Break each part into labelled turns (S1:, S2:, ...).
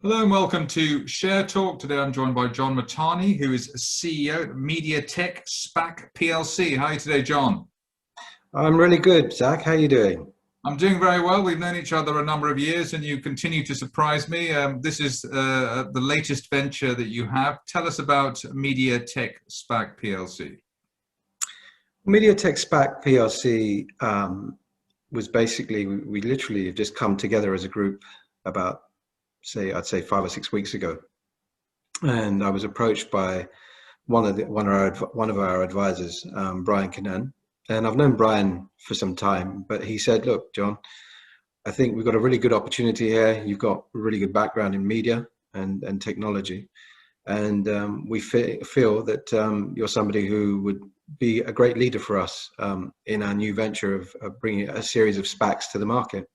S1: Hello and welcome to Share Talk. Today I'm joined by John Mahtani, who is CEO at MTS SPAC PLC. How are you today, John?
S2: I'm really good, Zach. How are you doing?
S1: I'm doing very well. We've known each other a number of years and you continue to surprise me. This is the latest venture that you have. Tell us about MTS SPAC PLC.
S2: MTS SPAC PLC was basically, we literally have just come together as a group about, I'd say 5 or 6 weeks ago. And I was approached by one of our advisors, Brian Cannan. And I've known Brian for some time, but he said, look, John, I think we've got a really good opportunity here. You've got a really good background in media and technology. And we feel that you're somebody who would be a great leader for us in our new venture of bringing a series of SPACs to the market.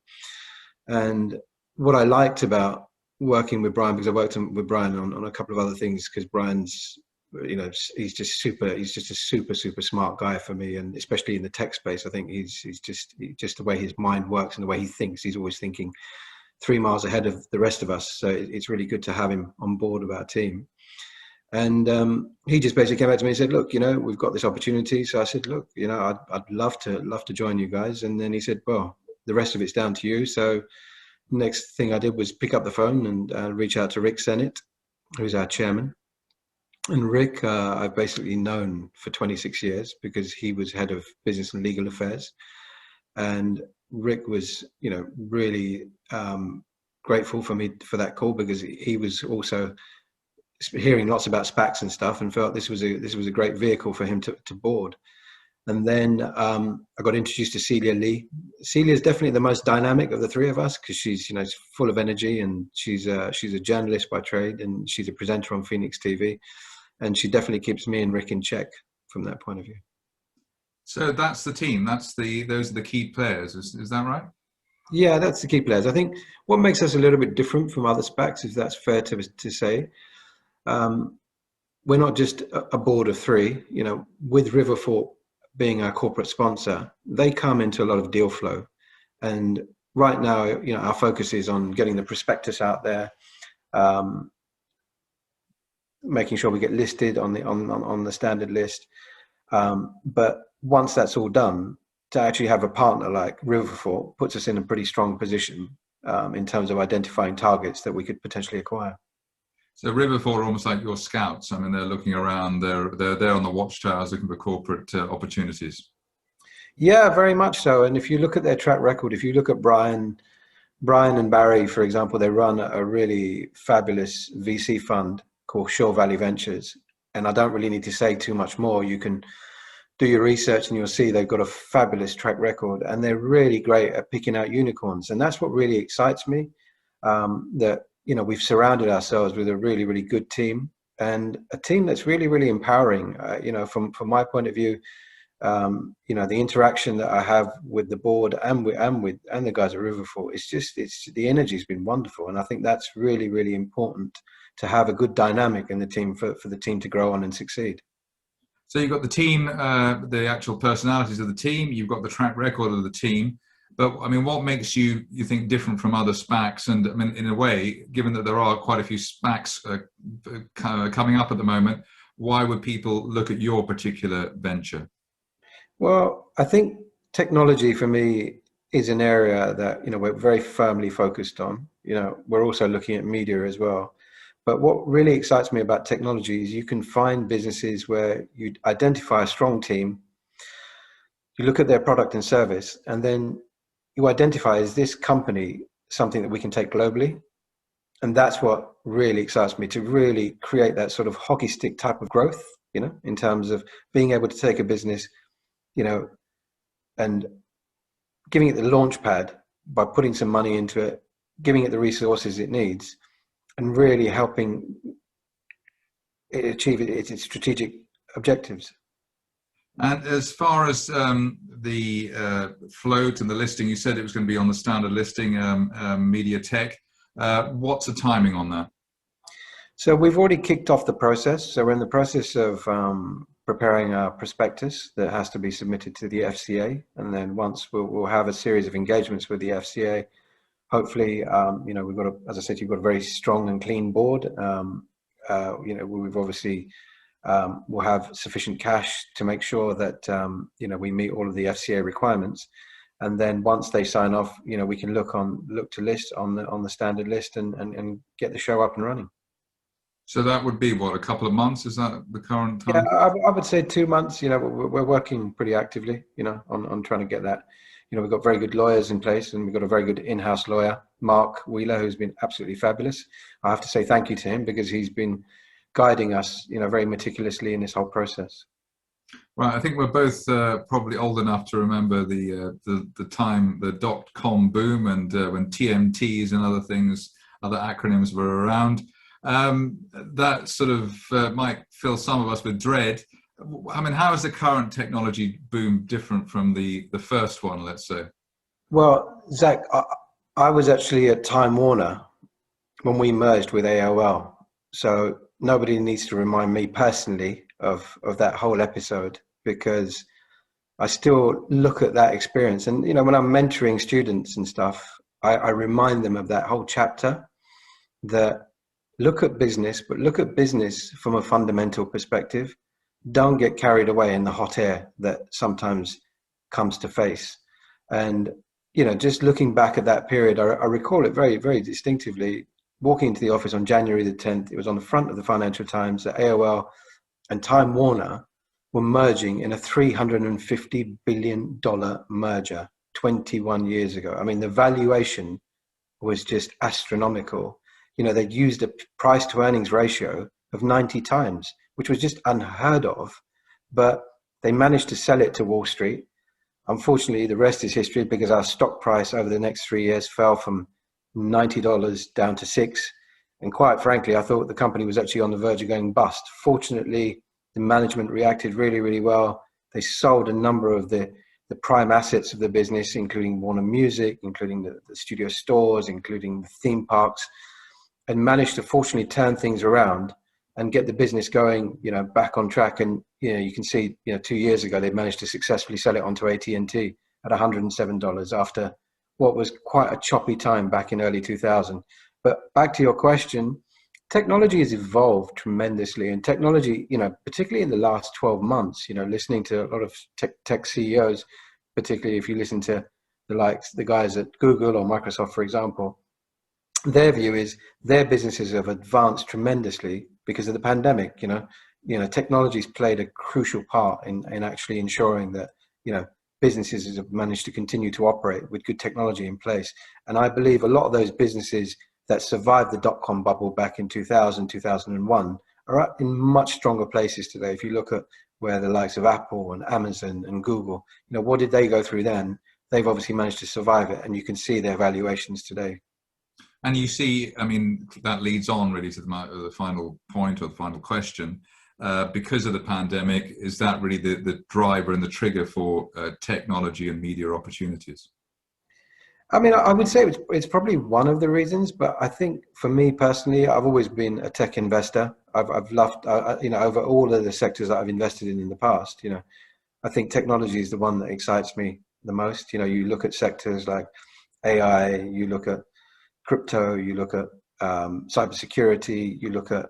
S2: And what I liked about working with Brian, because I worked with Brian on a couple of other things, because Brian's, he's just a super smart guy for me, and especially in the tech space. I think he's just the way his mind works and the way he thinks. He's always thinking 3 miles ahead of the rest of us. So it's really good to have him on board of our team. And he just basically came back to me and said, look, we've got this opportunity. So I said, look, I'd love to join you guys. And then he said, well, the rest of it's down to you. So next thing I did was pick up the phone and reach out to Rick Sennett, who's our chairman. And Rick, I've basically known for 26 years because he was head of business and legal affairs. And Rick was, really grateful for me for that call, because he was also hearing lots about SPACs and stuff and felt this was a great vehicle for him to board. And then I got introduced to Celia Lee. Celia is definitely the most dynamic of the three of us, because she's full of energy, and she's a journalist by trade, and she's a presenter on Phoenix TV, and she definitely keeps me and Rick in check from that point of view.
S1: So that's the team. Those are the key players. Is that right?
S2: Yeah, that's the key players. I think what makes us a little bit different from other SPACs, if that's fair to say. We're not just a board of 3. With Riverfort being our corporate sponsor, they come into a lot of deal flow. And right now, our focus is on getting the prospectus out there, making sure we get listed on the standard list. But once that's all done, to actually have a partner like Riverfort puts us in a pretty strong position in terms of identifying targets that we could potentially acquire.
S1: So Riverfort are almost like your scouts. I mean, they're looking around. They're there on the watchtowers looking for corporate opportunities.
S2: Yeah, very much so. And if you look at their track record, if you look at Brian and Barry, for example, they run a really fabulous VC fund called Shore Valley Ventures. And I don't really need to say too much more. You can do your research and you'll see they've got a fabulous track record, and they're really great at picking out unicorns. And that's what really excites me, that we've surrounded ourselves with a really, really good team, and a team that's really, really empowering. From my point of view, the interaction that I have with the board and the guys at Riverfort, the energy's been wonderful, and I think that's really, really important to have a good dynamic in the team for the team to grow on and succeed.
S1: So you've got the team, the actual personalities of the team. You've got the track record of the team. But I mean, what makes you think different from other SPACs? And I mean, in a way, given that there are quite a few SPACs coming up at the moment, why would people look at your particular venture?
S2: Well, I think technology for me is an area that we're very firmly focused on. We're also looking at media as well. But what really excites me about technology is you can find businesses where you identify a strong team, you look at their product and service, and then you identify, is this company something that we can take globally? And that's what really excites me, to really create that sort of hockey stick type of growth, in terms of being able to take a business, and giving it the launch pad by putting some money into it, giving it the resources it needs, and really helping it achieve its strategic objectives.
S1: And as far as the float and the listing, you said it was going to be on the standard listing, MTS. What's the timing on that?
S2: So we've already kicked off the process. So we're in the process of preparing a prospectus that has to be submitted to the FCA. And then once we'll have a series of engagements with the FCA, hopefully, you know, we've got as I said, you've got a very strong and clean board. You know, we've obviously we'll have sufficient cash to make sure that you know, we meet all of the FCA requirements, and then once they sign off, you know, we can look to list on the standard list and get the show up and running.
S1: So that would be what, a couple of months? Is that the current time?
S2: Yeah, I would say 2 months. You know, we're working pretty actively, you know, on trying to get that. You know, we've got very good lawyers in place, and we've got a very good in-house lawyer, Mark Wheeler, who's been absolutely fabulous. I have to say thank you to him, because he's been guiding us, you know, very meticulously in this whole process.
S1: Right, I think we're both probably old enough to remember the time, the .com boom, and when TMTs and other things, other acronyms were around. That sort of might fill some of us with dread. I mean, how is the current technology boom different from the first one, let's say?
S2: Well, Zach, I was actually at Time Warner when we merged with AOL, so nobody needs to remind me personally of that whole episode, because I still look at that experience. And, you know, when I'm mentoring students and stuff, I remind them of that whole chapter, that look at business, but look at business from a fundamental perspective. Don't get carried away in the hot air that sometimes comes to face. And, you know, just looking back at that period, I recall it very, very distinctively. Walking into the office on January the 10th, it was on the front of the Financial Times that AOL and Time Warner were merging in a $350 billion merger 21 years ago. I mean, the valuation was just astronomical. You know, they'd used a price to earnings ratio of 90 times, which was just unheard of, but they managed to sell it to Wall Street. Unfortunately, the rest is history, because our stock price over the next 3 years fell from $90 down to $6. And quite frankly, I thought the company was actually on the verge of going bust. Fortunately, the management reacted really, really well. They sold a number of the prime assets of the business, including Warner Music, including the studio stores, including the theme parks, and managed to fortunately turn things around and get the business going, you know, back on track. And, you know, you can see, you know, 2 years ago, they managed to successfully sell it onto AT&T at $107 after what was quite a choppy time back in early 2000. But back to your question, technology has evolved tremendously, and technology, you know, particularly in the last 12 months, you know, listening to a lot of tech CEOs, particularly if you listen to the guys at Google or Microsoft, for example, their view is their businesses have advanced tremendously because of the pandemic. You know, technology's played a crucial part in actually ensuring that, you know, businesses have managed to continue to operate with good technology in place. And I believe a lot of those businesses that survived the dot-com bubble back in 2000, 2001 are in much stronger places today. If you look at where the likes of Apple and Amazon and Google, you know, what did they go through then? They've obviously managed to survive it, and you can see their valuations today.
S1: And you see, I mean, that leads on really to the final point or the final question. Because of the pandemic, is that really the driver and the trigger for technology and media opportunities?
S2: I mean, I would say it's probably one of the reasons, but I think for me personally, I've always been a tech investor. I've loved, you know, over all of the sectors that I've invested in the past, you know, I think technology is the one that excites me the most. You know, you look at sectors like AI, you look at crypto, you look at cybersecurity, you look at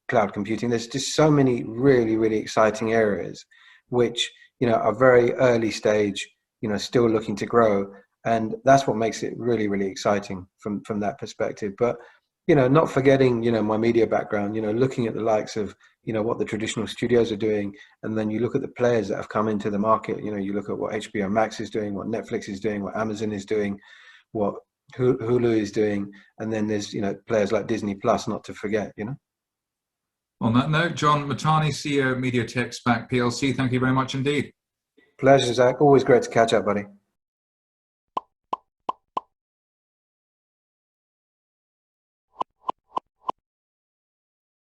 S2: cloud computing. There's just so many really, really exciting areas, which, you know, are very early stage, you know, still looking to grow. And that's what makes it really, really exciting from that perspective. But, you know, not forgetting, you know, my media background, you know, looking at the likes of, you know, what the traditional studios are doing. And then you look at the players that have come into the market. You know, you look at what HBO Max is doing, what Netflix is doing, what Amazon is doing, what Hulu is doing. And then there's, you know, players like Disney Plus, not to forget, you know.
S1: On that note, John Mahtani, CEO of MTS SPAC PLC, thank you very much indeed.
S2: Pleasure, Zach. Always great to catch up, buddy.